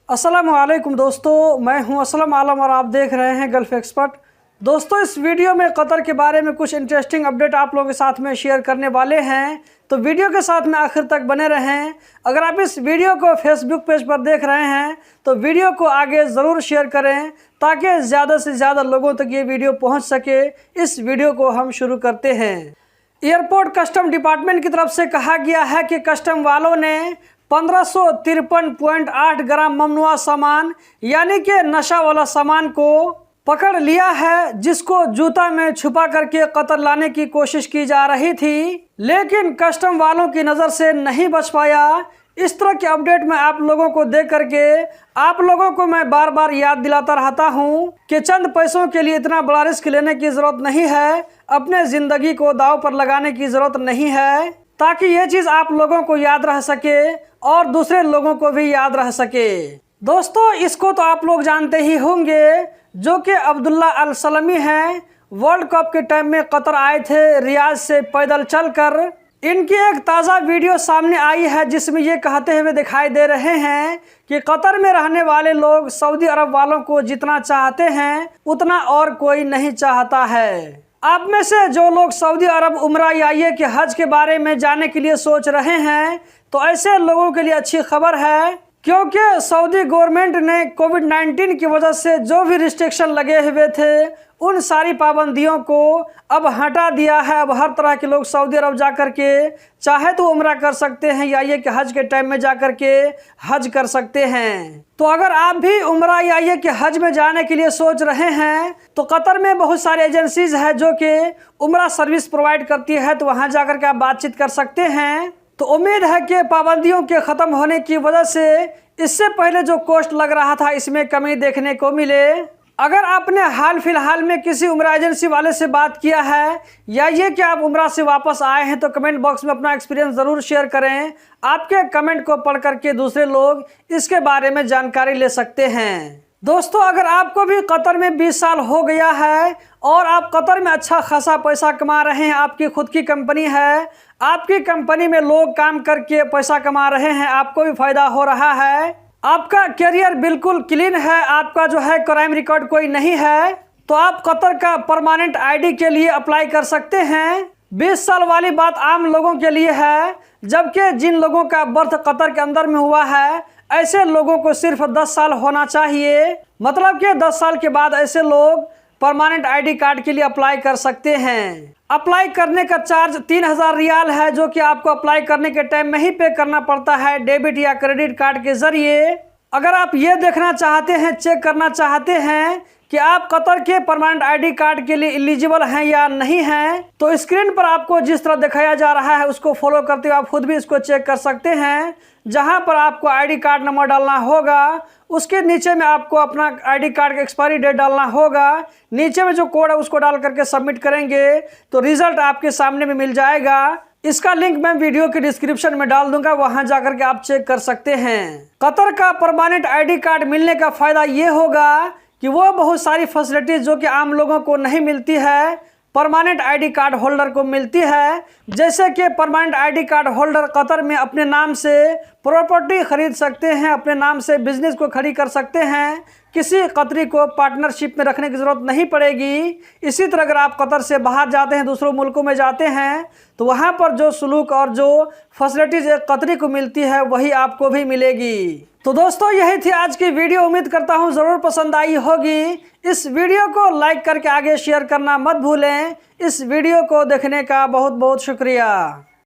अस्सलाम वालेकुम दोस्तों, मैं हूं असलम आलम और आप देख रहे हैं गल्फ़ एक्सपर्ट। दोस्तों, इस वीडियो में कतर के बारे में कुछ इंटरेस्टिंग अपडेट आप लोगों के साथ में शेयर करने वाले हैं, तो वीडियो के साथ में आखिर तक बने रहें। अगर आप इस वीडियो को फेसबुक पेज पर देख रहे हैं तो वीडियो को आगे ज़रूर शेयर करें ताकि ज़्यादा से ज़्यादा लोगों तक ये वीडियो पहुँच सके। इस वीडियो को हम शुरू करते हैं। एयरपोर्ट कस्टम डिपार्टमेंट की तरफ से कहा गया है कि कस्टम वालों ने 1553.8 ग्राम ममनुआ सामान यानी कि नशा वाला सामान को पकड़ लिया है, जिसको जूता में छुपा करके कतर लाने की कोशिश की जा रही थी, लेकिन कस्टम वालों की नज़र से नहीं बच पाया। इस तरह के अपडेट मैं आप लोगों को दे करके आप लोगों को मैं बार बार याद दिलाता रहता हूं कि चंद पैसों के लिए इतना बड़ा रिस्क लेने की ज़रूरत नहीं है, अपने ज़िंदगी को दांव पर लगाने की ज़रूरत नहीं है, ताकि ये चीज़ आप लोगों को याद रह सके और दूसरे लोगों को भी याद रह सके। दोस्तों, इसको तो आप लोग जानते ही होंगे, जो कि अब्दुल्ला अल सलमी हैं। वर्ल्ड कप के टाइम में कतर आए थे रियाद से पैदल चलकर। इनकी एक ताज़ा वीडियो सामने आई है जिसमें ये कहते हुए दिखाई दे रहे हैं कि कतर में रहने वाले लोग सऊदी अरब वालों को जितना चाहते हैं उतना और कोई नहीं चाहता है। आप में से जो लोग सऊदी अरब उम्रा या ये कि हज के बारे में जाने के लिए सोच रहे हैं, तो ऐसे लोगों के लिए अच्छी खबर है, क्योंकि सऊदी गवर्नमेंट ने कोविड-19 की वजह से जो भी रिस्ट्रिक्शन लगे हुए थे उन सारी पाबंदियों को अब हटा दिया है। अब हर तरह के लोग सऊदी अरब जा कर के चाहे तो उम्रा कर सकते हैं या ये कि हज के टाइम में जा कर के हज कर सकते हैं। तो अगर आप भी उम्रा या ये कि हज में जाने के लिए सोच रहे हैं तो कतर में बहुत सारी एजेंसीज है जो कि उम्रा सर्विस प्रोवाइड करती है, तो वहाँ जा कर के आप बातचीत कर सकते हैं। तो उम्मीद है कि पाबंदियों के ख़त्म होने की वजह से इससे पहले जो कॉस्ट लग रहा था इसमें कमी देखने को मिले। अगर आपने हाल फिलहाल में किसी उम्रा एजेंसी वाले से बात किया है या ये कि आप उम्रा से वापस आए हैं तो कमेंट बॉक्स में अपना एक्सपीरियंस ज़रूर शेयर करें। आपके कमेंट को पढ़ करके दूसरे लोग इसके बारे में जानकारी ले सकते हैं। दोस्तों, अगर आपको भी कतर में 20 साल हो गया है और आप कतर में अच्छा खासा पैसा कमा रहे हैं, आपकी खुद की कंपनी है, आपकी कंपनी में लोग काम करके पैसा कमा रहे हैं, आपको भी फ़ायदा हो रहा है, आपका करियर बिल्कुल क्लीन है, आपका जो है क्राइम रिकॉर्ड कोई नहीं है, तो आप कतर का परमानेंट आईडी के लिए अप्लाई कर सकते हैं। 20 साल वाली बात आम लोगों के लिए है, जबकि जिन लोगों का बर्थ कतर के अंदर में हुआ है ऐसे लोगों को सिर्फ 10 साल होना चाहिए। मतलब कि 10 साल के बाद ऐसे लोग परमानेंट आईडी कार्ड के लिए अप्लाई कर सकते हैं। अप्लाई करने का चार्ज 3000 रियाल है, जो कि आपको अप्लाई करने के टाइम में ही पे करना पड़ता है डेबिट या क्रेडिट कार्ड के जरिए। अगर आप ये देखना चाहते हैं, चेक करना चाहते हैं कि आप कतर के परमानेंट आईडी कार्ड के लिए एलिजिबल हैं या नहीं हैं, तो स्क्रीन पर आपको जिस तरह दिखाया जा रहा है उसको फॉलो करते हुए आप खुद भी इसको चेक कर सकते हैं। जहां पर आपको आईडी कार्ड नंबर डालना होगा, उसके नीचे में आपको अपना आईडी कार्ड का एक्सपायरी डेट डालना होगा, नीचे में जो कोड है उसको डाल करके सबमिट करेंगे तो रिजल्ट आपके सामने में मिल जाएगा। इसका लिंक मैं वीडियो के डिस्क्रिप्शन में डाल दूंगा, वहां जाकर के आप चेक कर सकते हैं। कतर का परमानेंट आईडी कार्ड मिलने का फायदा ये होगा कि वो बहुत सारी फैसिलिटीज जो कि आम लोगों को नहीं मिलती है परमानेंट आईडी कार्ड होल्डर को मिलती है। जैसे कि permanent ID card holder Qatar में अपने नाम से प्रॉपर्टी खरीद सकते हैं, अपने नाम से बिजनेस को खड़ी कर सकते हैं, किसी कतरी को पार्टनरशिप में रखने की ज़रूरत नहीं पड़ेगी। इसी तरह अगर आप कतर से बाहर जाते हैं, दूसरों मुल्कों में जाते हैं, तो वहाँ पर जो सलूक और जो फैसिलिटीज एक कतरी को मिलती है वही आपको भी मिलेगी। तो दोस्तों, यही थी आज की वीडियो। उम्मीद करता हूँ ज़रूर पसंद आई होगी। इस वीडियो को लाइक करके आगे शेयर करना मत भूलें। इस वीडियो को देखने का बहुत बहुत शुक्रिया।